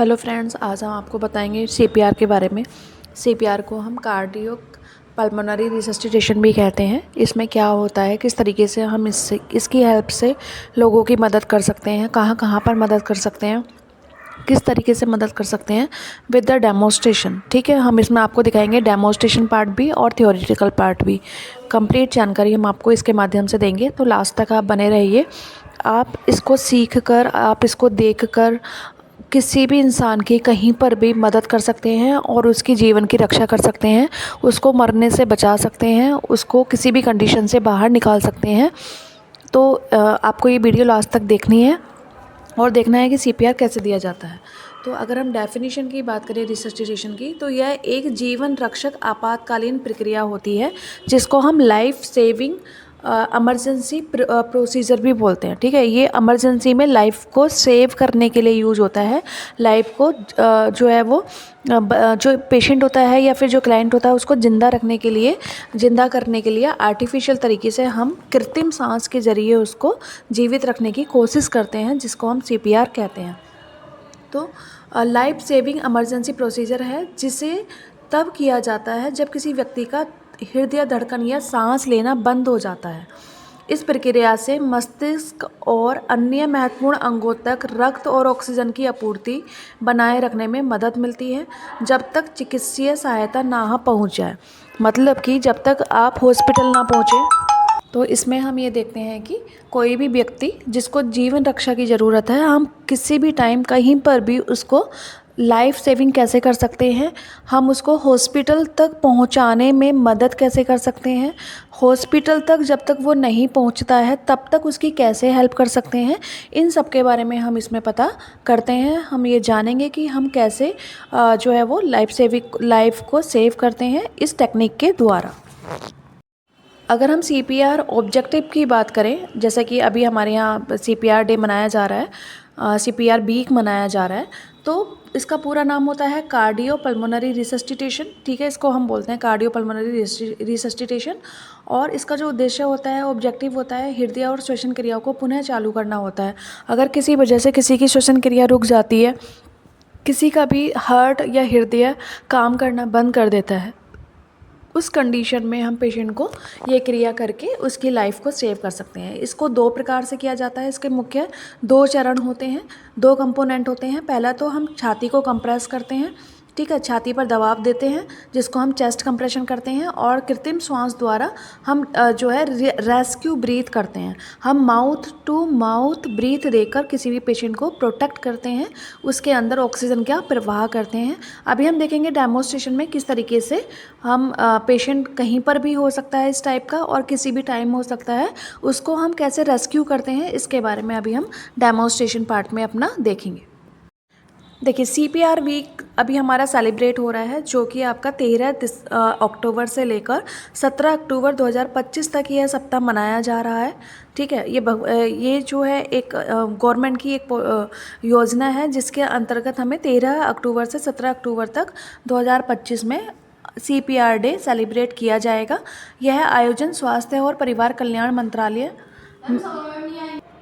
Hello friends, आज हम आपको बताएंगे सीपीआर के बारे में। सीपीआर को हम कार्डियो पल्मोनरी रिसस्टिटेशन भी कहते हैं। इसमें क्या होता है, किस तरीके से हम इसकी हेल्प से लोगों की मदद कर सकते हैं, कहाँ कहाँ पर मदद कर सकते हैं, किस तरीके से मदद कर सकते हैं विद द डेमोस्ट्रेशन। ठीक है, हम इसमें आपको दिखाएंगे डेमोस्ट्रेशन पार्ट भी और थियोरेटिकल पार्ट भी। कंप्लीट जानकारी हम आपको इसके माध्यम से देंगे, तो लास्ट तक आप बने रहिए। आप इसको सीख कर, आप इसको देख कर किसी भी इंसान की कहीं पर भी मदद कर सकते हैं और उसकी जीवन की रक्षा कर सकते हैं, उसको मरने से बचा सकते हैं, उसको किसी भी कंडीशन से बाहर निकाल सकते हैं। तो आपको ये वीडियो लास्ट तक देखनी है और देखना है कि सीपीआर कैसे दिया जाता है। तो अगर हम डेफिनेशन की बात करें रिसस्टिटेशन की, तो यह एक जीवन रक्षक आपातकालीन प्रक्रिया होती है जिसको हम लाइफ सेविंग इमरजेंसी प्रोसीजर भी बोलते हैं। ठीक है, ये इमरजेंसी में लाइफ को सेव करने के लिए यूज होता है। लाइफ को जो है वो जो पेशेंट होता है या फिर जो क्लाइंट होता है उसको ज़िंदा रखने के लिए, ज़िंदा करने के लिए आर्टिफिशियल तरीके से हम कृत्रिम सांस के ज़रिए उसको जीवित रखने की कोशिश करते हैं, जिसको हम सीपीआर कहते हैं। तो लाइफ सेविंग इमरजेंसी प्रोसीजर है जिसे तब किया जाता है जब किसी व्यक्ति का हृदय धड़कन या सांस लेना बंद हो जाता है। इस प्रक्रिया से मस्तिष्क और अन्य महत्वपूर्ण अंगों तक रक्त और ऑक्सीजन की आपूर्ति बनाए रखने में मदद मिलती है जब तक चिकित्सीय सहायता ना पहुंच जाए। मतलब कि जब तक आप हॉस्पिटल ना पहुंचे। तो इसमें हम ये देखते हैं कि कोई भी व्यक्ति जिसको जीवन रक्षा की ज़रूरत है, हम किसी भी टाइम कहीं पर भी उसको लाइफ सेविंग कैसे कर सकते हैं, हम उसको हॉस्पिटल तक पहुंचाने में मदद कैसे कर सकते हैं, हॉस्पिटल तक जब तक वो नहीं पहुंचता है तब तक उसकी कैसे हेल्प कर सकते हैं, इन सब के बारे में हम इसमें पता करते हैं। हम ये जानेंगे कि हम कैसे जो है वो लाइफ को सेव करते हैं इस टेक्निक के द्वारा। अगर हम सीपीआर ऑब्जेक्टिव की बात करें, जैसे कि अभी हमारे यहाँ सीपीआर डे मनाया जा रहा है, सीपीआर वीक मनाया जा रहा है, तो इसका पूरा नाम होता है कार्डियो पल्मोनरी रिसस्टिटेशन। ठीक है, इसको हम बोलते हैं कार्डियो पल्मोनरी रिसस्टिटेशन। और इसका जो उद्देश्य होता है, ऑब्जेक्टिव होता है, हृदय और श्वसन क्रियाओं को पुनः चालू करना होता है। अगर किसी वजह से किसी की श्वसन क्रिया रुक जाती है, किसी का भी हार्ट या हृदय काम करना बंद कर देता है, उस कंडीशन में हम पेशेंट को ये क्रिया करके उसकी लाइफ को सेव कर सकते हैं। इसको दो प्रकार से किया जाता है। इसके मुख्य दो चरण होते हैं, दो कंपोनेंट होते हैं। पहला तो हम छाती को कंप्रेस करते हैं, ठीक है, छाती पर दबाव देते हैं जिसको हम चेस्ट कंप्रेशन करते हैं, और कृत्रिम श्वास द्वारा हम जो है रेस्क्यू ब्रीथ करते हैं। हम माउथ टू माउथ ब्रीथ देकर किसी भी पेशेंट को प्रोटेक्ट करते हैं, उसके अंदर ऑक्सीजन का प्रवाह करते हैं। अभी हम देखेंगे डेमोस्ट्रेशन में किस तरीके से हम पेशेंट कहीं पर भी हो सकता है इस टाइप का और किसी भी टाइम हो सकता है, उसको हम कैसे रेस्क्यू करते हैं इसके बारे में अभी हम डेमोस्ट्रेशन पार्ट में अपना देखेंगे। देखिए, सीपीआर वीक अभी हमारा सेलिब्रेट हो रहा है, जो कि आपका 13 अक्टूबर से लेकर 17 अक्टूबर 2025 तक यह सप्ताह मनाया जा रहा है। ठीक है, ये जो है एक गवर्नमेंट की एक योजना है जिसके अंतर्गत हमें 13 अक्टूबर से 17 अक्टूबर तक 2025 में सीपीआर डे सेलिब्रेट किया जाएगा। यह आयोजन स्वास्थ्य और परिवार कल्याण मंत्रालय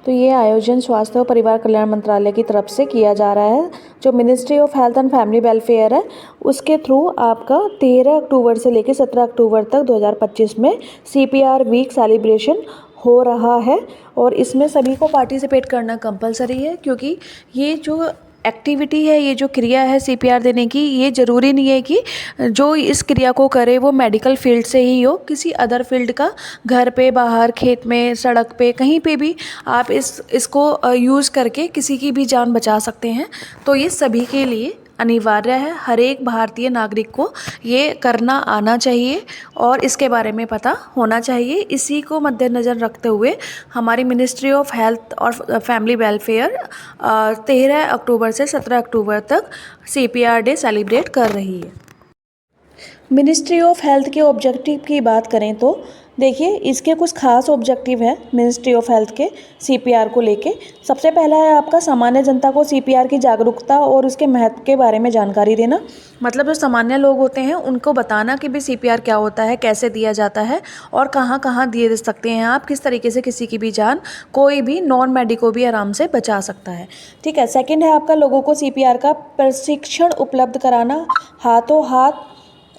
ये आयोजन स्वास्थ्य और परिवार कल्याण मंत्रालय की तरफ से किया जा रहा है, जो ministry of health and family welfare है, उसके थ्रू आपका 13 अक्टूबर से लेकर 17 अक्टूबर तक 2025 में सीपीआर वीक सेलिब्रेशन हो रहा है। और इसमें सभी को पार्टिसिपेट करना कंपलसरी है, क्योंकि ये जो एक्टिविटी है, ये जो क्रिया है सीपीआर देने की, ये ज़रूरी नहीं है कि जो इस क्रिया को करे वो मेडिकल फील्ड से ही हो, किसी अदर फील्ड का, घर पे, बाहर, खेत में, सड़क पे, कहीं पे भी आप इसको यूज़ करके किसी की भी जान बचा सकते हैं। तो ये सभी के लिए अनिवार्य है, हर एक भारतीय नागरिक को ये करना आना चाहिए और इसके बारे में पता होना चाहिए। इसी को मद्देनज़र रखते हुए हमारी मिनिस्ट्री ऑफ हेल्थ और फैमिली वेलफेयर 13 अक्टूबर से 17 अक्टूबर तक सीपीआर डे सेलिब्रेट कर रही है। मिनिस्ट्री ऑफ हेल्थ के ऑब्जेक्टिव की बात करें तो देखिए, इसके कुछ खास ऑब्जेक्टिव है मिनिस्ट्री ऑफ हेल्थ के सीपीआर को लेके। सबसे पहला है आपका सामान्य जनता को सीपीआर की जागरूकता और उसके महत्व के बारे में जानकारी देना। मतलब जो सामान्य लोग होते हैं उनको बताना कि भाई सीपीआर क्या होता है, कैसे दिया जाता है और कहाँ कहाँ दिए सकते हैं आप, किस तरीके से किसी की भी जान, कोई भी नॉन मेडिको भी आराम से बचा सकता है। ठीक है। सेकंड है आपका लोगों को सीपीआर का प्रशिक्षण उपलब्ध कराना, हाथों हाथ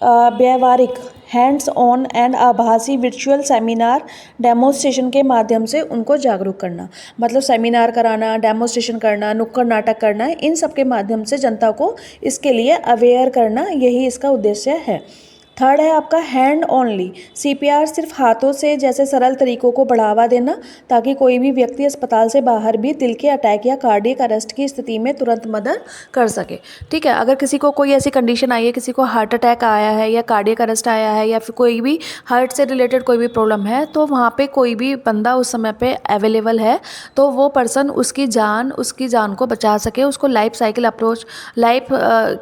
व्यवहारिक हैंड्स ऑन एंड आभासी वर्चुअल सेमिनार डेमोन्स्ट्रेशन के माध्यम से उनको जागरूक करना। मतलब सेमिनार कराना, डेमोन्स्ट्रेशन करना, नुक्कड़ नाटक करना, इन सब के माध्यम से जनता को इसके लिए अवेयर करना, यही इसका उद्देश्य है। थर्ड है आपका हैंड ओनली सीपीआर, सिर्फ हाथों से जैसे सरल तरीकों को बढ़ावा देना ताकि कोई भी व्यक्ति अस्पताल से बाहर भी दिल के अटैक या कार्डियक अरेस्ट की स्थिति में तुरंत मदद कर सके। ठीक है। अगर किसी को कोई ऐसी कंडीशन आई है, किसी को हार्ट अटैक आया है या कार्डियक अरेस्ट आया है या फिर कोई भी हार्ट से रिलेटेड कोई भी प्रॉब्लम है, तो वहाँ पे कोई भी बंदा उस समय पे अवेलेबल है तो वो पर्सन उसकी जान को बचा सके, उसको लाइफ साइकिल अप्रोच लाइफ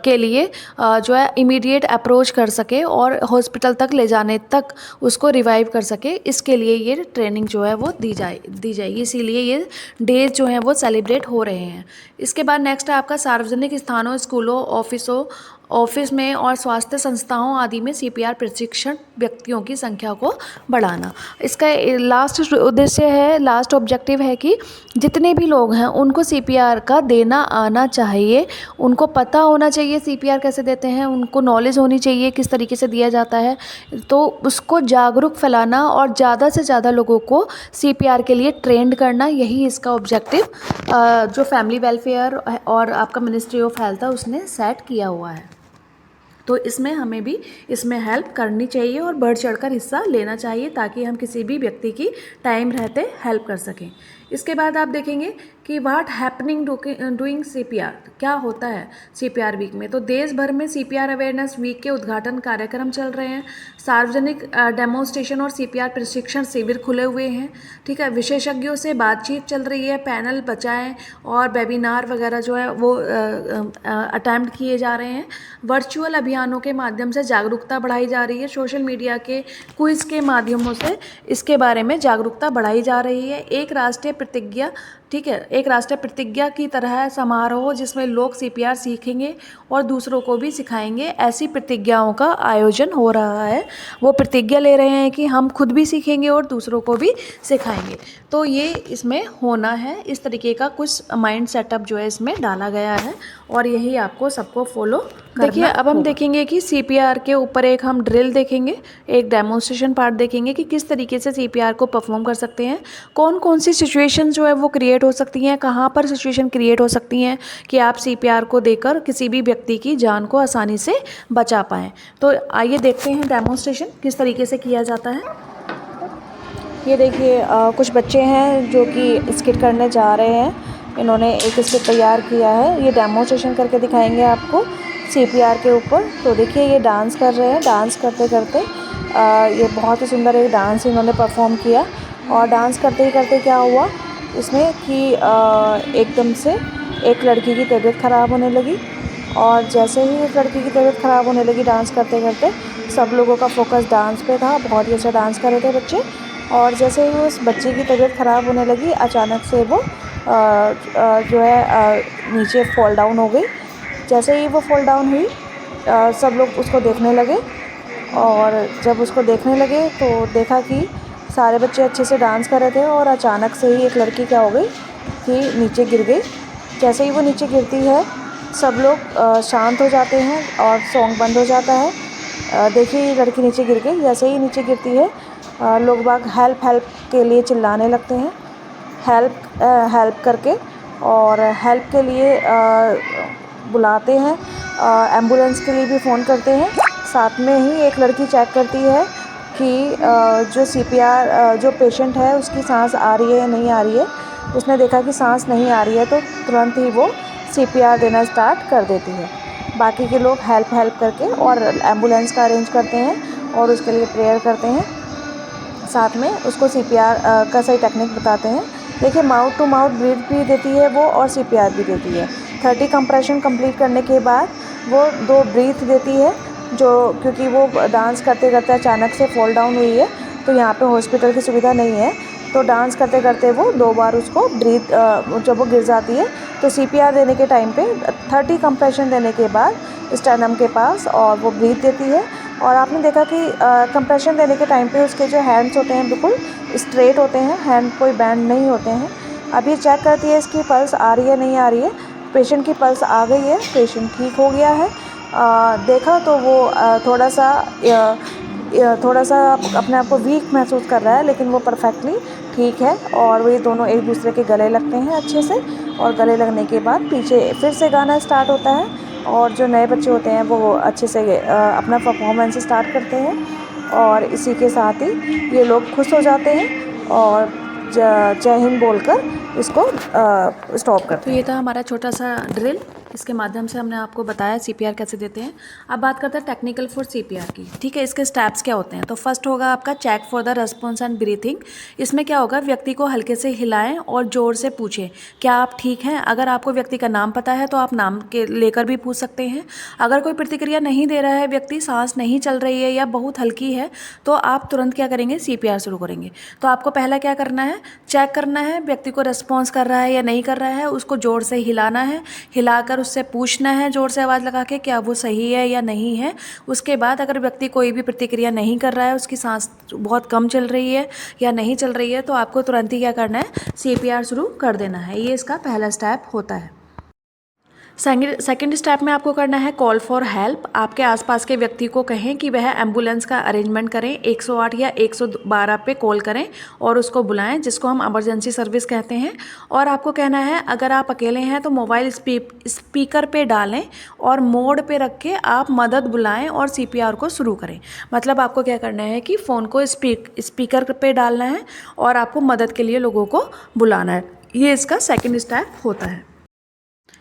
के लिए जो है इमीडिएट अप्रोच कर सके और हॉस्पिटल तक ले जाने तक उसको रिवाइव कर सके। इसके लिए ये ट्रेनिंग जो है वो दी जाएगी, इसीलिए ये डेज जो हैं वो सेलिब्रेट हो रहे हैं। इसके बाद नेक्स्ट है आपका सार्वजनिक स्थानों, स्कूलों, ऑफिस में और स्वास्थ्य संस्थाओं आदि में सीपीआर प्रशिक्षण व्यक्तियों की संख्या को बढ़ाना। इसका लास्ट उद्देश्य है, लास्ट ऑब्जेक्टिव है कि जितने भी लोग हैं उनको सीपीआर का देना आना चाहिए, उनको पता होना चाहिए सीपीआर कैसे देते हैं, उनको नॉलेज होनी चाहिए किस तरीके से दिया जाता है, तो उसको जागरूक फैलाना और ज़्यादा से ज़्यादा लोगों को सीपीआर के लिए ट्रेंड करना, यही इसका ऑब्जेक्टिव जो फैमिली वेलफेयर और आपका मिनिस्ट्री ऑफ हेल्थ है उसने सेट किया हुआ है। तो इसमें हमें भी इसमें हेल्प करनी चाहिए और बढ़ चढ़कर हिस्सा लेना चाहिए ताकि हम किसी भी व्यक्ति की टाइम रहते हेल्प कर सकें। इसके बाद आप देखेंगे कि व्हाट हैपनिंग डूइंग सीपीआर, क्या होता है सीपीआर वीक में। तो देश भर में सीपीआर अवेयरनेस वीक के उद्घाटन कार्यक्रम चल रहे हैं, सार्वजनिक डेमोन्स्ट्रेशन और सीपीआर प्रशिक्षण शिविर खुले हुए हैं। ठीक है। विशेषज्ञों से बातचीत चल रही है, पैनल बचाएं और वेबिनार वगैरह जो है वो अटेम्प्ट किए जा रहे हैं। वर्चुअल अभियानों के माध्यम से जागरूकता बढ़ाई जा रही है, सोशल मीडिया के क्विज के माध्यमों से इसके बारे में जागरूकता बढ़ाई जा रही है। एक राष्ट्रीय प्रतिज्ञा, ठीक है, एक राष्ट्रीय प्रतिज्ञा की तरह समारोह जिसमें लोग सीपीआर सीखेंगे और दूसरों को भी सिखाएंगे, ऐसी प्रतिज्ञाओं का आयोजन हो रहा है। वो प्रतिज्ञा ले रहे हैं कि हम खुद भी सीखेंगे और दूसरों को भी सिखाएंगे, तो ये इसमें होना है। इस तरीके का कुछ माइंड सेटअप जो है इसमें डाला गया है और यही आपको सबको फॉलो करना। देखिए, अब हम देखेंगे कि सीपीआर के ऊपर एक हम ड्रिल देखेंगे, एक डेमोन्स्ट्रेशन पार्ट देखेंगे कि किस तरीके से सीपीआर को परफॉर्म कर सकते हैं, कौन कौन सी सिचुएशन जो है वो क्रिएट हो सकती हैं, कहाँ पर सिचुएशन क्रिएट हो सकती हैं कि आप सीपीआर को देकर किसी भी व्यक्ति की जान को आसानी से बचा पाएँ। तो आइए देखते हैं डेमोन्स्ट्रेशन किस तरीके से किया जाता है। ये देखिए, कुछ बच्चे हैं जो कि स्किट करने जा रहे हैं, इन्होंने एक स्किट तैयार किया है, ये डेमोन्स्ट्रेशन करके दिखाएंगे आपको सीपीआर के ऊपर। तो देखिए ये डांस कर रहे हैं, डांस करते करते ये बहुत ही सुंदर एक डांस इन्होंने परफॉर्म किया। और डांस करते ही करते क्या हुआ इसमें कि एकदम से एक लड़की की तबीयत ख़राब होने लगी, और जैसे ही उस लड़की की तबीयत ख़राब होने लगी डांस करते करते, सब लोगों का फोकस डांस पे था, बहुत ही अच्छा डांस कर रहे थे बच्चे। और जैसे ही उस बच्चे की तबीयत ख़राब होने लगी, अचानक से वो जो है नीचे फॉल डाउन हो गई। जैसे ही वो फॉल डाउन हुई, सब लोग उसको देखने लगे, और जब उसको देखने लगे तो देखा कि सारे बच्चे अच्छे से डांस कर रहे थे और अचानक से ही एक लड़की क्या हो गई कि नीचे गिर गई। जैसे ही वो नीचे गिरती है, सब लोग शांत हो जाते हैं और सॉन्ग बंद हो जाता है। देखिए ये लड़की नीचे गिर गई, जैसे ही नीचे गिरती है लोग बाग हेल्प हेल्प के लिए चिल्लाने लगते हैं, हेल्प करके, और हेल्प के लिए बुलाते हैं, एम्बुलेंस के लिए भी फ़ोन करते हैं। साथ में ही एक लड़की चेक करती है कि जो सीपीआर जो पेशेंट है उसकी सांस आ रही है या नहीं आ रही है। उसने देखा कि सांस नहीं आ रही है तो तुरंत ही वो सीपीआर देना स्टार्ट कर देती है। बाकी के लोग हेल्प करके और एम्बुलेंस का अरेंज करते हैं और उसके लिए प्रेयर करते हैं, साथ में उसको सीपीआर का सही टेक्निक बताते हैं। देखिए माउथ टू माउथ ब्रीथ भी देती है वो और सीपीआर भी देती है। 30 कंप्रेशन कंप्लीट करने के बाद वो 2 ब्रीथ देती है, जो क्योंकि वो डांस करते करते अचानक से फॉल डाउन हुई है तो यहाँ पे हॉस्पिटल की सुविधा नहीं है। तो डांस करते करते वो 2 बार उसको जब वो गिर जाती है तो CPR देने के टाइम पे 30 कंप्रेशन देने के बाद स्टर्नम के पास और वो ब्रीथ देती है। और आपने देखा कि कंप्रेशन देने के टाइम पे उसके जो हैंड्स होते हैं बिल्कुल स्ट्रेट होते हैं, हैंड कोई बैंड नहीं होते हैं। अब ये चेक करती है इसकी पल्स आ रही है नहीं आ रही है। पेशेंट की पल्स आ गई है, पेशेंट ठीक हो गया है। देखा तो वो थोड़ा सा अपने आप को वीक महसूस कर रहा है, लेकिन वो परफेक्टली ठीक है। और वो ये दोनों एक दूसरे के गले लगते हैं अच्छे से, और गले लगने के बाद पीछे फिर से गाना स्टार्ट होता है और जो नए बच्चे होते हैं वो अच्छे से अपना परफॉर्मेंस स्टार्ट करते हैं। और इसी के साथ ही ये लोग खुश हो जाते हैं और जय हिंद बोलकर इसको स्टॉप करते हैं। तो ये था हमारा छोटा सा ड्रिल, इसके माध्यम से हमने आपको बताया CPR कैसे देते हैं। अब बात करते हैं टेक्निकल फॉर CPR की। ठीक है, इसके स्टेप्स क्या होते हैं। तो फर्स्ट होगा आपका check for the response and breathing. इसमें क्या होगा, व्यक्ति को हल्के से हिलाएं और ज़ोर से पूछें क्या आप ठीक हैं। अगर आपको व्यक्ति का नाम पता है तो आप नाम के लेकर भी पूछ सकते हैं। अगर कोई प्रतिक्रिया नहीं दे रहा है व्यक्ति, सांस नहीं चल रही है या बहुत हल्की है, तो आप तुरंत क्या करेंगे, CPR शुरू करेंगे। तो आपको पहला क्या करना है, चेक करना है व्यक्ति को रिस्पॉन्स कर रहा है या नहीं कर रहा है। उसको ज़ोर से हिलाना है, हिलाकर उससे पूछना है ज़ोर से आवाज़ लगा के क्या वो सही है या नहीं है। उसके बाद अगर व्यक्ति कोई भी प्रतिक्रिया नहीं कर रहा है, उसकी सांस बहुत कम चल रही है या नहीं चल रही है, तो आपको तुरंत ही क्या करना है, CPR शुरू कर देना है। ये इसका पहला स्टेप होता है। सेकेंड स्टेप में आपको करना है कॉल फॉर हेल्प। आपके आसपास के व्यक्ति को कहें कि वह एम्बुलेंस का अरेंजमेंट करें, 108 या 112 पे कॉल करें और उसको बुलाएं, जिसको हम इमरजेंसी सर्विस कहते हैं। और आपको कहना है अगर आप अकेले हैं तो मोबाइल स्पीकर पे डालें और मोड पे रख के आप मदद बुलाएं और CPR को शुरू करें। मतलब आपको क्या करना है कि फ़ोन को स्पीकर पे डालना है और आपको मदद के लिए लोगों को बुलाना है। ये इसका सेकेंड स्टेप होता है।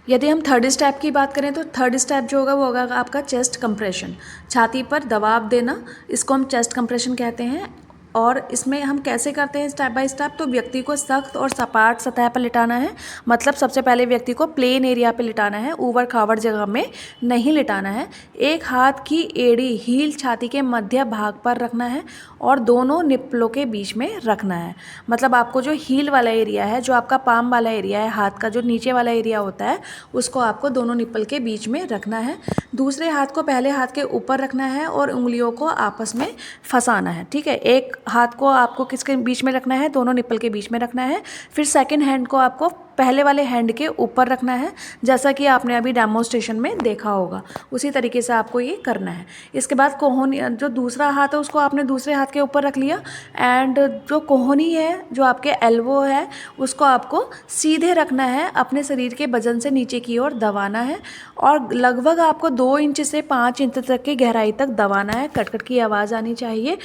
यदि हम थर्ड स्टेप की बात करें तो थर्ड स्टेप जो होगा वो होगा आपका चेस्ट कंप्रेशन, छाती पर दबाव देना, इसको हम चेस्ट कंप्रेशन कहते हैं। और इसमें हम कैसे करते हैं स्टेप बाय स्टेप। तो व्यक्ति को सख्त और सपाट सतह पर लिटाना है। मतलब सबसे पहले व्यक्ति को प्लेन एरिया पे लिटाना है, ऊबड़ खाबड़ जगह में नहीं लिटाना है। एक हाथ की एड़ी हील छाती के मध्य भाग पर रखना है और दोनों निप्पलों के बीच में रखना है। मतलब आपको जो हील वाला एरिया है, जो आपका पाम वाला एरिया है, हाथ का जो नीचे वाला एरिया होता है, उसको आपको दोनों निप्पल के बीच में रखना है। दूसरे हाथ को पहले हाथ के ऊपर रखना है और उंगलियों को आपस में फंसाना है। ठीक है, एक हाथ को आपको किसके बीच में रखना है, दोनों निप्पल के बीच में रखना है। फिर सेकंड हैंड को आपको पहले वाले हैंड के ऊपर रखना है, जैसा कि आपने अभी डेमोन्स्ट्रेशन में देखा होगा, उसी तरीके से आपको ये करना है। इसके बाद कोहनी, जो दूसरा हाथ है उसको आपने दूसरे हाथ के ऊपर रख लिया। एंड जो कोहनी है, जो आपके एल्बो है, उसको आपको सीधे रखना है, अपने शरीर के वजन से नीचे की ओर दबाना है और लगभग आपको 2 इंच से 5 इंच तक की गहराई तक दबाना है। कटकट की आवाज़ आनी चाहिए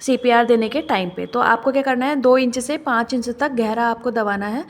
CPR देने के टाइम पे। तो आपको क्या करना है, 2 इंच से 5 इंच तक गहरा आपको दबाना है।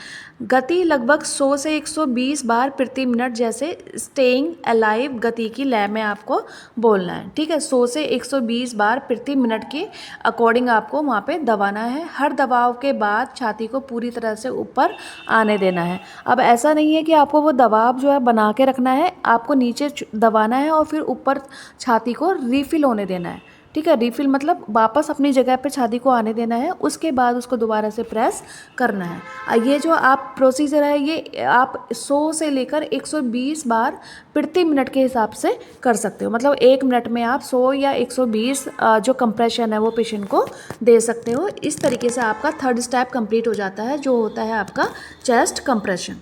गति लगभग 100 से 120 बार प्रति मिनट, जैसे स्टेइंग अलाइव गति की लय में आपको बोलना है। ठीक है, 100 से 120 बार प्रति मिनट के अकॉर्डिंग आपको वहाँ पे दबाना है। हर दबाव के बाद छाती को पूरी तरह से ऊपर आने देना है। अब ऐसा नहीं है कि आपको वो दबाव जो है बना के रखना है, आपको नीचे दबाना है और फिर ऊपर छाती को रिफिल होने देना है। ठीक है, रिफिल मतलब वापस अपनी जगह पे छाती को आने देना है, उसके बाद उसको दोबारा से प्रेस करना है। ये जो आप प्रोसीजर है, ये आप 100 से लेकर 120 बार प्रति मिनट के हिसाब से कर सकते हो। मतलब 1 मिनट में आप 100 या 120 जो कंप्रेशन है वो पेशेंट को दे सकते हो। इस तरीके से आपका थर्ड स्टेप कंप्लीट हो जाता है, जो होता है आपका चेस्ट कंप्रेशन।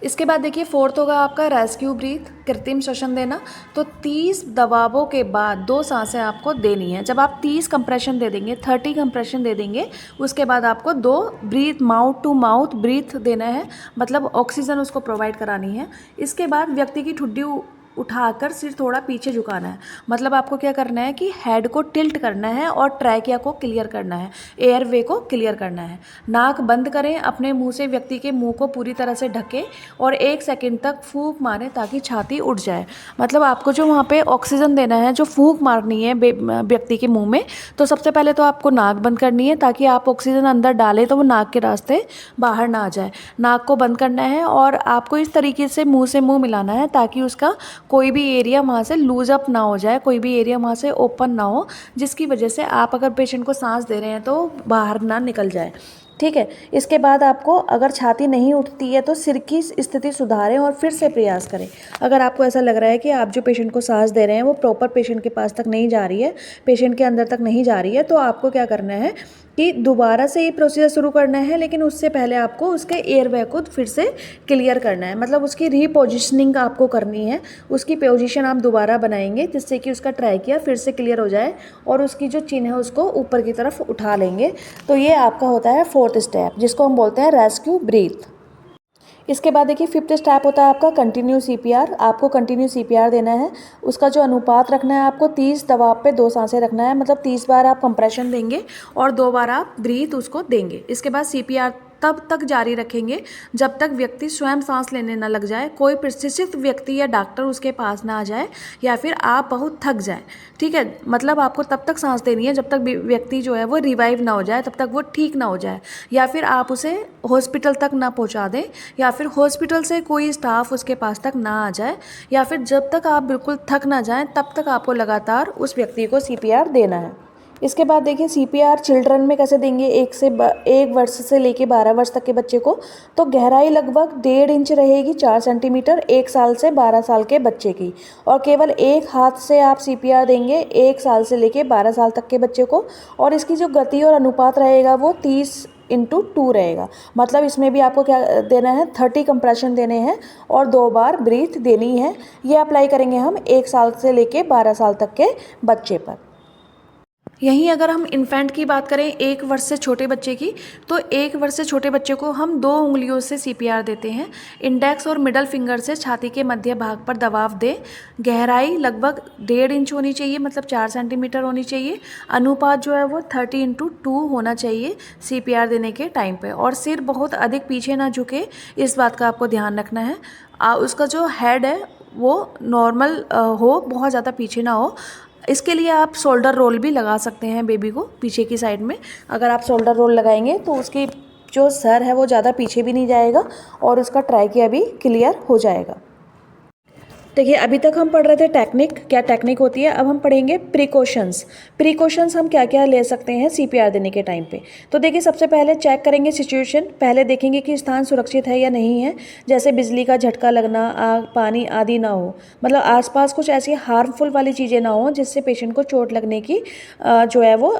इसके बाद देखिए फोर्थ होगा आपका रेस्क्यू ब्रीथ, कृत्रिम श्वसन देना। तो 30 दबावों के बाद 2 सांसें आपको देनी है। जब आप 30 कंप्रेशन दे देंगे, 30 कंप्रेशन दे देंगे, उसके बाद आपको 2 breath mouth to mouth breath देना है, मतलब ऑक्सीजन उसको प्रोवाइड करानी है। इसके बाद व्यक्ति की ठुड्डी उठाकर सिर थोड़ा पीछे झुकाना है। मतलब आपको क्या करना है कि हेड को टिल्ट करना है और ट्रैकिया को क्लियर करना है, एयरवे को क्लियर करना है। नाक बंद करें, अपने मुंह से व्यक्ति के मुंह को पूरी तरह से ढकें और 1 सेकंड तक फूंक मारें ताकि छाती उठ जाए। मतलब आपको जो वहाँ पे ऑक्सीजन देना है, जो फूंक मारनी है व्यक्ति के मुँह में, तो सबसे पहले तो आपको नाक बंद करनी है ताकि आप ऑक्सीजन अंदर डालें तो वो नाक के रास्ते बाहर ना आ जाए। नाक को बंद करना है और आपको इस तरीके से मुँह मिलाना है ताकि उसका कोई भी एरिया वहाँ से लूज अप ना हो जाए, कोई भी एरिया वहाँ से ओपन ना हो, जिसकी वजह से आप अगर पेशेंट को सांस दे रहे हैं तो बाहर ना निकल जाए। ठीक है। इसके बाद आपको अगर छाती नहीं उठती है तो सिर की स्थिति सुधारें और फिर से प्रयास करें। अगर आपको ऐसा लग रहा है कि आप जो पेशेंट को सांस दे रहे हैं वो प्रॉपर पेशेंट के पास तक नहीं जा रही है, पेशेंट के अंदर तक नहीं जा रही है, तो आपको क्या करना है कि दोबारा से ये प्रोसीजर शुरू करना है, लेकिन उससे पहले आपको उसके एयरवे को फिर से क्लियर करना है, मतलब उसकी रीपोजिशनिंग आपको करनी है। उसकी पोजीशन आप दोबारा बनाएंगे जिससे कि उसका ट्रैकिया फिर से क्लियर हो जाए और उसकी जो चिन है उसको ऊपर की तरफ उठा लेंगे। तो ये आपका होता है 4th स्टेप, जिसको हम बोलते हैं रेस्क्यू ब्रीथ। इसके बाद देखिए 5th स्टेप होता है आपका कंटिन्यू सीपीआर। आपको कंटिन्यू सीपीआर देना है। उसका जो अनुपात रखना है आपको 30 दबाव पे 2 सांसें रखना है, मतलब 30 बार आप कंप्रेशन देंगे और 2 बार आप ब्रीथ उसको देंगे। इसके बाद सीपीआर तब तक जारी रखेंगे जब तक व्यक्ति स्वयं सांस लेने न लग जाए, कोई प्रशिक्षित व्यक्ति या डॉक्टर उसके पास ना आ जाए या फिर आप बहुत थक जाए। ठीक है, मतलब आपको तब तक सांस देनी है जब तक व्यक्ति जो है वो रिवाइव ना हो जाए, तब तक वो ठीक ना हो जाए, या फिर आप उसे हॉस्पिटल तक ना पहुंचा दें, या फिर हॉस्पिटल से कोई स्टाफ उसके पास तक ना आ जाए, या फिर जब तक आप बिल्कुल थक ना जाएं तब तक आपको लगातार उस व्यक्ति को सीपीआर देना है। इसके बाद देखिए सीपीआर चिल्ड्रन में कैसे देंगे, 1 वर्ष से लेके 12 वर्ष तक के बच्चे को। तो गहराई लगभग 1.5 इंच रहेगी, 4 सेंटीमीटर, 1 साल से 12 साल के बच्चे की। और केवल एक हाथ से आप सीपीआर देंगे 1 साल से लेके 12 साल तक के बच्चे को। और इसकी जो गति और अनुपात रहेगा वो 30/2 रहेगा, मतलब इसमें भी आपको क्या देना है, 30 कंप्रेशन देने हैं और 2 बार ब्रीथ देनी है। ये अप्लाई करेंगे हम 1 साल से लेके 12 साल तक के बच्चे पर। यहीं अगर हम इन्फेंट की बात करें, 1 वर्ष से छोटे बच्चे की, तो 1 वर्ष से छोटे बच्चे को हम 2 उंगलियों से सीपीआर देते हैं। इंडेक्स और मिडल फिंगर से छाती के मध्य भाग पर दबाव दें। गहराई लगभग 1.5 इंच होनी चाहिए, मतलब 4 सेंटीमीटर होनी चाहिए। अनुपात जो है वो 30/2 होना चाहिए सीपीआर देने के टाइम पे। और सिर बहुत अधिक पीछे ना झुके, इस बात का आपको ध्यान रखना है। उसका जो हेड है वो नॉर्मल हो, बहुत ज़्यादा पीछे ना हो। इसके लिए आप शोल्डर रोल भी लगा सकते हैं बेबी को पीछे की साइड में। अगर आप शोल्डर रोल लगाएंगे तो उसकी जो सर है वो ज़्यादा पीछे भी नहीं जाएगा और उसका ट्रैकिया भी क्लियर हो जाएगा। देखिए अभी तक हम पढ़ रहे थे टेक्निक, क्या टेक्निक होती है। अब हम पढ़ेंगे प्रिकॉशंस। प्रिकॉशंस हम क्या क्या ले सकते हैं सीपीआर देने के टाइम पे। तो देखिए सबसे पहले चेक करेंगे सिचुएशन, पहले देखेंगे कि स्थान सुरक्षित है या नहीं है, जैसे बिजली का झटका लगना, आग, पानी आदि ना हो, मतलब आसपास कुछ ऐसी हार्मफुल वाली चीज़ें ना हो जिससे पेशेंट को चोट लगने की जो है वो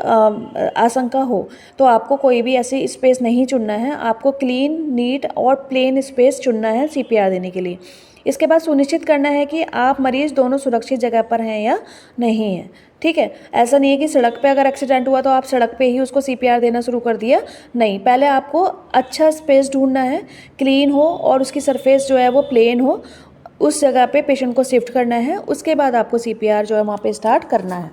आशंका हो। तो आपको कोई भी ऐसी स्पेस नहीं चुनना है, आपको क्लीन, नीट और प्लेन स्पेस चुनना है सीपीआर देने के लिए। इसके बाद सुनिश्चित करना है कि आप मरीज़ दोनों सुरक्षित जगह पर हैं या नहीं है। ठीक है, ऐसा नहीं है कि सड़क पे अगर एक्सीडेंट हुआ तो आप सड़क पे ही उसको सीपीआर देना शुरू कर दिया, नहीं। पहले आपको अच्छा स्पेस ढूंढना है, क्लीन हो और उसकी सरफेस जो है वो प्लेन हो, उस जगह पे पेशेंट को शिफ्ट करना है। उसके बाद आपको सीपीआर जो है वहाँ पे स्टार्ट करना है।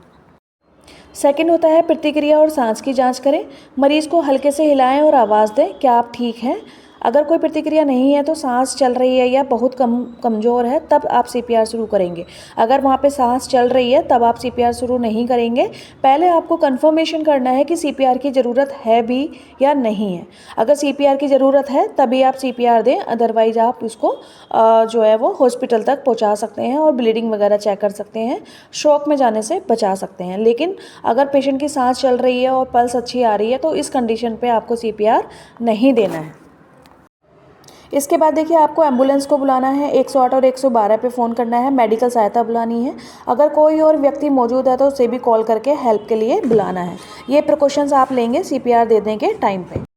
सेकंड होता है प्रतिक्रिया और सांस की जांच करें। मरीज़ को हल्के से हिलाएं और आवाज़ दें, क्या आप ठीक हैं। अगर कोई प्रतिक्रिया नहीं है तो सांस चल रही है या बहुत कमज़ोर है तब आप सीपीआर शुरू करेंगे। अगर वहाँ पे सांस चल रही है तब आप सीपीआर शुरू नहीं करेंगे। पहले आपको कंफर्मेशन करना है कि सीपीआर की ज़रूरत है भी या नहीं है। अगर सीपीआर की ज़रूरत है तभी आप सीपीआर दें, अदरवाइज आप उसको जो है वो हॉस्पिटल तक पहुँचा सकते हैं और ब्लीडिंग वगैरह चेक कर सकते हैं, शॉक में जाने से बचा सकते हैं। लेकिन अगर पेशेंट की सांस चल रही है और पल्स अच्छी आ रही है तो इस कंडीशन पे आपको सीपीआर नहीं देना है। इसके बाद देखिए आपको एम्बुलेंस को बुलाना है, 108 और 112 पे फ़ोन करना है, मेडिकल सहायता बुलानी है। अगर कोई और व्यक्ति मौजूद है तो उसे भी कॉल करके हेल्प के लिए बुलाना है। ये प्रिकॉशंस आप लेंगे सीपीआर देने के टाइम पे।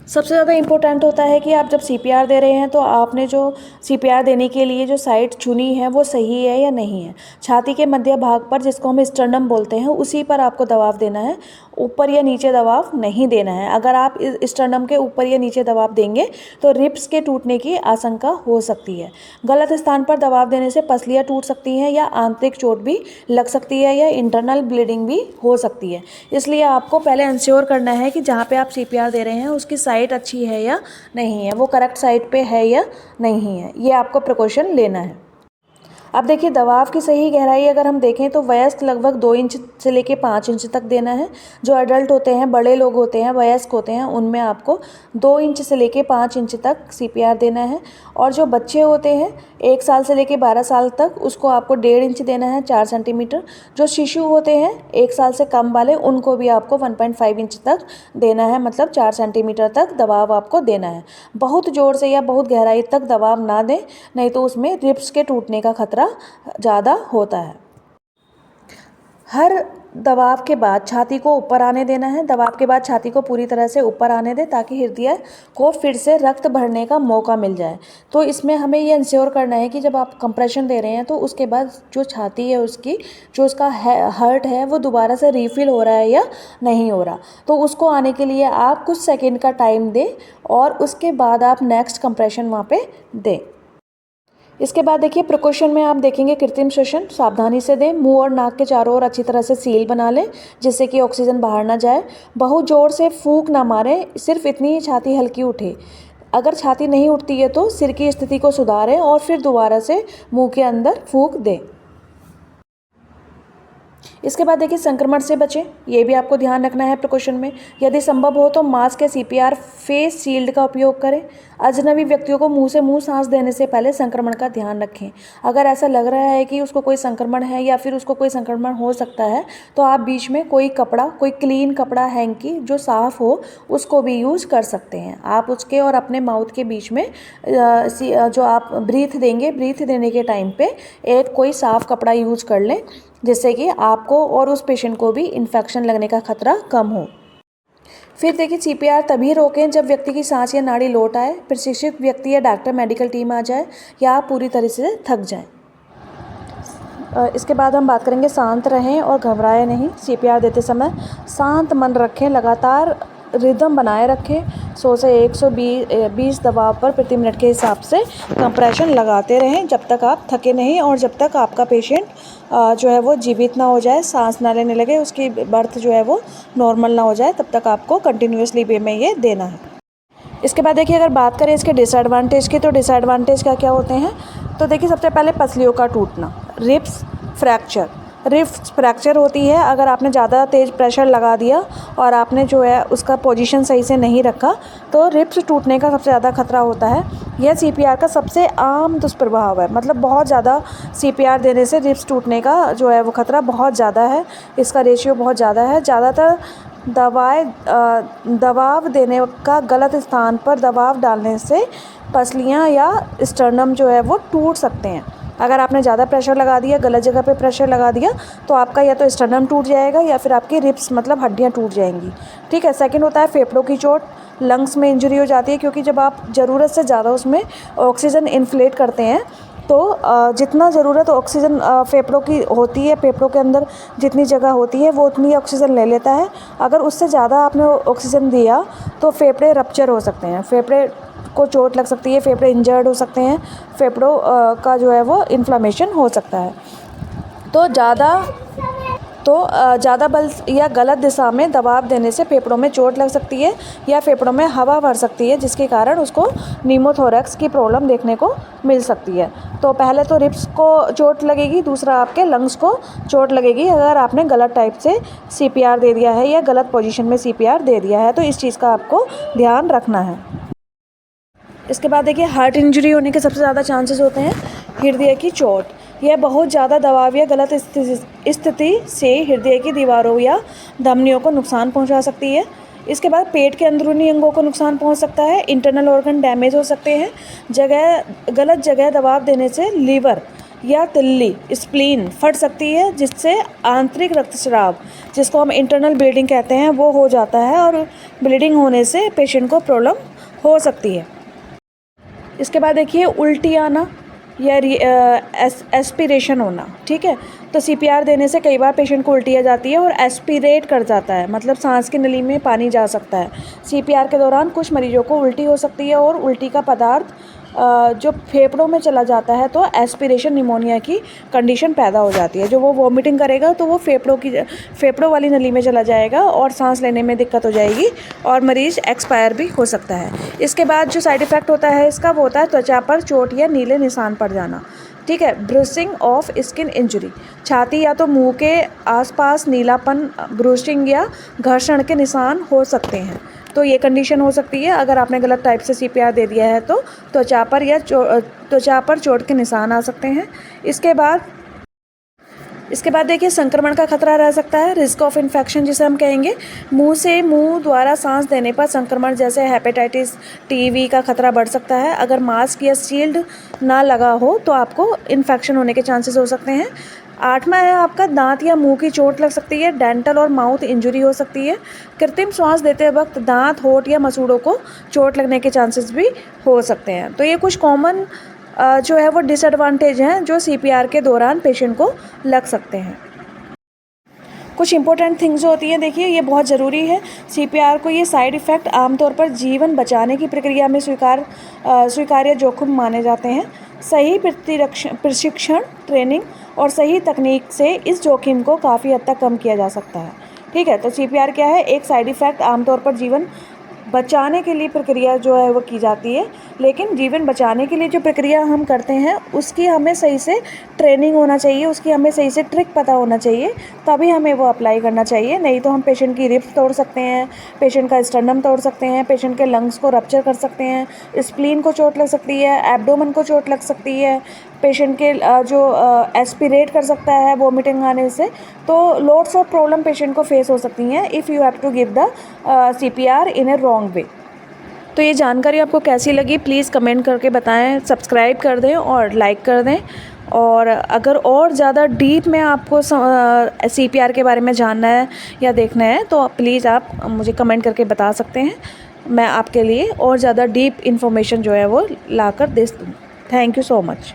सबसे ज़्यादा इम्पोर्टेंट होता है कि आप जब सीपीआर दे रहे हैं तो आपने जो सीपीआर देने के लिए जो साइट चुनी है वो सही है या नहीं है। छाती के मध्य भाग पर, जिसको हम स्टर्नम बोलते हैं, उसी पर आपको दबाव देना है, ऊपर या नीचे दबाव नहीं देना है। अगर आप स्टर्नम के ऊपर या नीचे दबाव देंगे तो रिब्स के टूटने की आशंका हो सकती है। गलत स्थान पर दबाव देने से पसलियाँ टूट सकती हैं या आंतरिक चोट भी लग सकती है या इंटरनल ब्लीडिंग भी हो सकती है। इसलिए आपको पहले इंश्योर करना है कि जहाँ पे आप सीपीआर दे रहे हैं उसकी साइट अच्छी है या नहीं है, वो करेक्ट साइट पे है या नहीं है। ये आपको प्रिकॉशन लेना है। अब देखिए दबाव की सही गहराई अगर हम देखें तो वयस्क लगभग 2 इंच से लेके 5 इंच तक देना है। जो अडल्ट होते हैं, बड़े लोग होते हैं, वयस्क होते हैं, उनमें आपको 2 इंच से लेके 5 इंच तक सीपीआर देना है। और जो बच्चे होते हैं 1 साल से लेके 12 साल तक, उसको आपको 1.5 इंच देना है, 4 सेंटीमीटर। जो शिशु होते हैं 1 साल से कम वाले, उनको भी आपको 1.5 इंच तक देना है, मतलब 4 सेंटीमीटर तक दबाव आपको देना है। बहुत ज़ोर से या बहुत गहराई तक दबाव ना दें, नहीं तो उसमें रिब्स के टूटने का खतरा ज़्यादा होता है। हर दबाव के बाद छाती को ऊपर आने देना है। दबाव के बाद छाती को पूरी तरह से ऊपर आने दें ताकि हृदय को फिर से रक्त भरने का मौका मिल जाए। तो इसमें हमें ये इंश्योर करना है कि जब आप कंप्रेशन दे रहे हैं तो उसके बाद जो छाती है उसकी, जो उसका हार्ट है, वो दोबारा से रीफिल हो रहा है या नहीं हो रहा। तो उसको आने के लिए आप कुछ सेकेंड का टाइम दें और उसके बाद आप नेक्स्ट कंप्रेशन वहाँ पे दें। इसके बाद देखिए प्रिकॉशन में आप देखेंगे कृत्रिम श्वसन सावधानी से दें। मुंह और नाक के चारों ओर अच्छी तरह से सील बना लें जिससे कि ऑक्सीजन बाहर ना जाए। बहुत ज़ोर से फूंक ना मारें, सिर्फ इतनी ही छाती हल्की उठे। अगर छाती नहीं उठती है तो सिर की स्थिति को सुधारें और फिर दोबारा से मुंह के अंदर फूंक दें। इसके बाद देखिए संक्रमण से बचें, ये भी आपको ध्यान रखना है प्रिकॉशन में। यदि संभव हो तो मास्क या सीपीआर फेस शील्ड का उपयोग करें। अजनबी व्यक्तियों को मुंह से मुंह सांस देने से पहले संक्रमण का ध्यान रखें। अगर ऐसा लग रहा है कि उसको कोई संक्रमण है या फिर उसको कोई संक्रमण हो सकता है तो आप बीच में कोई कपड़ा, कोई क्लीन कपड़ा, हैंकी जो साफ़ हो, उसको भी यूज़ कर सकते हैं। आप उसके और अपने माउथ के बीच में जो आप ब्रीथ देंगे, ब्रीथ देने के टाइम पे एक कोई साफ़ कपड़ा यूज़ कर लें जिससे कि आपको और उस पेशेंट को भी इन्फेक्शन लगने का खतरा कम हो। फिर देखिए सीपीआर तभी रोकें जब व्यक्ति की सांस या नाड़ी लौट आए, प्रशिक्षित व्यक्ति या डॉक्टर मेडिकल टीम आ जाए या आप पूरी तरह से थक जाएं। इसके बाद हम बात करेंगे शांत रहें और घबराएं नहीं। सीपीआर देते समय शांत मन रखें, लगातार रिदम बनाए रखें। 100 से 120 दबाव पर प्रति मिनट के हिसाब से कंप्रेशन लगाते रहें जब तक आप थके नहीं और जब तक आपका पेशेंट जो है वो जीवित ना हो जाए, सांस ना लेने लगे, उसकी बर्थ जो है वो नॉर्मल ना हो जाए, तब तक आपको कंटिन्यूसली वे में ये देना है। इसके बाद देखिए अगर बात करें इसके डिसएडवांटेज की, तो डिसएडवांटेज क्या क्या होते हैं। तो देखिए सबसे पहले पसलियों का टूटना, रिब्स फ्रैक्चर। रिब्स फ्रैक्चर होती है अगर आपने ज़्यादा तेज़ प्रेशर लगा दिया और आपने जो है उसका पोजीशन सही से नहीं रखा तो रिब्स टूटने का सबसे ज़्यादा खतरा होता है। यह सीपीआर का सबसे आम दुष्प्रभाव है, मतलब बहुत ज़्यादा सीपीआर देने से रिब्स टूटने का जो है वो खतरा बहुत ज़्यादा है, इसका रेशियो बहुत ज़्यादा है। ज़्यादातर दबाव देने का गलत स्थान पर दबाव डालने से पसलियाँ या स्टर्नम जो है वो टूट सकते हैं। अगर आपने ज़्यादा प्रेशर लगा दिया, गलत जगह पे प्रेशर लगा दिया तो आपका या तो स्टर्नम टूट जाएगा या फिर आपकी रिब्स मतलब हड्डियाँ टूट जाएंगी। ठीक है। सेकंड होता है फेफड़ों की चोट, लंग्स में इंजरी हो जाती है क्योंकि जब आप ज़रूरत से ज़्यादा उसमें ऑक्सीजन इन्फ्लेट करते हैं तो जितना ज़रूरत ऑक्सीजन फेफड़ों की होती है, फेफड़ों के अंदर जितनी जगह होती है वो उतनी ऑक्सीजन ले लेता है। अगर उससे ज़्यादा आपने ऑक्सीजन दिया तो फेफड़े रप्चर हो सकते हैं, फेफड़े को चोट लग सकती है, फेफड़े इंजर्ड हो सकते हैं, फेफड़ों का जो है वो इन्फ्लेमेशन हो सकता है। तो ज़्यादा बल या गलत दिशा में दबाव देने से फेफड़ों में चोट लग सकती है या फेफड़ों में हवा भर सकती है जिसके कारण उसको न्यूमोथोरैक्स की प्रॉब्लम देखने को मिल सकती है। तो पहले तो रिब्स को चोट लगेगी, दूसरा आपके लंग्स को चोट लगेगी अगर आपने गलत टाइप से सीपीआर दे दिया है या गलत पोजीशन में सीपीआर दे दिया है, तो इस चीज़ का आपको ध्यान रखना है। इसके बाद देखिए हार्ट इंजरी होने के सबसे ज़्यादा चांसेस होते हैं हृदय की चोट। यह बहुत ज़्यादा दबाव या गलत स्थिति से हृदय की दीवारों या धमनियों को नुकसान पहुंचा सकती है। इसके बाद पेट के अंदरूनी अंगों को नुकसान पहुंच सकता है, इंटरनल ऑर्गन डैमेज हो सकते हैं। गलत जगह दबाव देने से लीवर या तिल्ली, स्प्लीन फट सकती है जिससे आंतरिक रक्तस्राव, जिसको हम इंटरनल ब्लीडिंग कहते हैं, वो हो जाता है और ब्लीडिंग होने से पेशेंट को प्रॉब्लम हो सकती है। इसके बाद देखिए उल्टी आना या एस्पिरेशन होना। ठीक है। तो सीपीआर देने से कई बार पेशेंट को उल्टी आ जाती है और एस्पिरेट कर जाता है, मतलब सांस की नली में पानी जा सकता है। सीपीआर के दौरान कुछ मरीजों को उल्टी हो सकती है और उल्टी का पदार्थ जो फेफड़ों में चला जाता है तो एस्पिरेशन निमोनिया की कंडीशन पैदा हो जाती है। जो वो वॉमिटिंग करेगा तो वो फेफड़ों वाली नली में चला जाएगा और सांस लेने में दिक्कत हो जाएगी और मरीज़ एक्सपायर भी हो सकता है। इसके बाद जो साइड इफ़ेक्ट होता है इसका वो होता है त्वचा पर चोट या नीले निशान पड़ जाना। ठीक है। ब्रूसिंग ऑफ स्किन इंजरी, छाती या तो मुंह के आसपास नीलापन, ब्रूसिंग या घर्षण के निशान हो सकते हैं। तो ये कंडीशन हो सकती है अगर आपने गलत टाइप से CPR दे दिया है तो त्वचा पर चोट के निशान आ सकते हैं। इसके बाद देखिए संक्रमण का खतरा रह सकता है, रिस्क ऑफ इन्फेक्शन जिसे हम कहेंगे। मुंह द्वारा सांस देने पर संक्रमण जैसे हेपेटाइटिस TB का खतरा बढ़ सकता है। अगर मास्क या शील्ड ना लगा हो तो आपको इन्फेक्शन होने के चांसेस हो सकते हैं। 8वां है आपका दांत या मुंह की चोट लग सकती है, डेंटल और माउथ इंजरी हो सकती है। कृत्रिम श्वास देते वक्त दांत, होंठ या मसूड़ों को चोट लगने के चांसेस भी हो सकते हैं। तो ये कुछ कॉमन जो है वो डिसएडवांटेज हैं जो CPR के दौरान पेशेंट को लग सकते हैं। कुछ इंपॉर्टेंट थिंग्स जो होती हैं, देखिए ये बहुत ज़रूरी है। CPR को ये साइड इफ़ेक्ट आमतौर पर जीवन बचाने की प्रक्रिया में स्वीकार्य जोखिम माने जाते हैं। सही प्रशिक्षण, ट्रेनिंग और सही तकनीक से इस जोखिम को काफ़ी हद तक कम किया जा सकता है। ठीक है, तो CPR क्या है? एक साइड इफ़ेक्ट आमतौर पर जीवन बचाने के लिए प्रक्रिया जो है वो की जाती है, लेकिन जीवन बचाने के लिए जो प्रक्रिया हम करते हैं उसकी हमें सही से ट्रेनिंग होना चाहिए, उसकी हमें सही से ट्रिक पता होना चाहिए, तभी हमें वो अप्लाई करना चाहिए। नहीं तो हम पेशेंट की रिब्स तोड़ सकते हैं, पेशेंट का स्टर्नम तोड़ सकते हैं, पेशेंट के लंग्स को रप्चर कर सकते हैं, स्प्लीन को चोट लग सकती है, एब्डोमेन को चोट लग सकती है, पेशेंट के जो एस्पिरेट कर सकता है वोमिटिंग आने से। तो लॉट्स ऑफ प्रॉब्लम पेशेंट को फेस हो सकती हैं if you have to give the CPR in a wrong way. तो ये जानकारी आपको कैसी लगी प्लीज़ कमेंट करके बताएं, सब्सक्राइब कर दें और लाइक कर दें। और अगर और ज़्यादा डीप में आपको CPR के बारे में जानना है या देखना है तो प्लीज़ आप मुझे कमेंट करके बता सकते हैं, मैं आपके लिए और ज़्यादा डीप इन्फॉर्मेशन जो है वो ला कर दे दूँ। Thank you so much.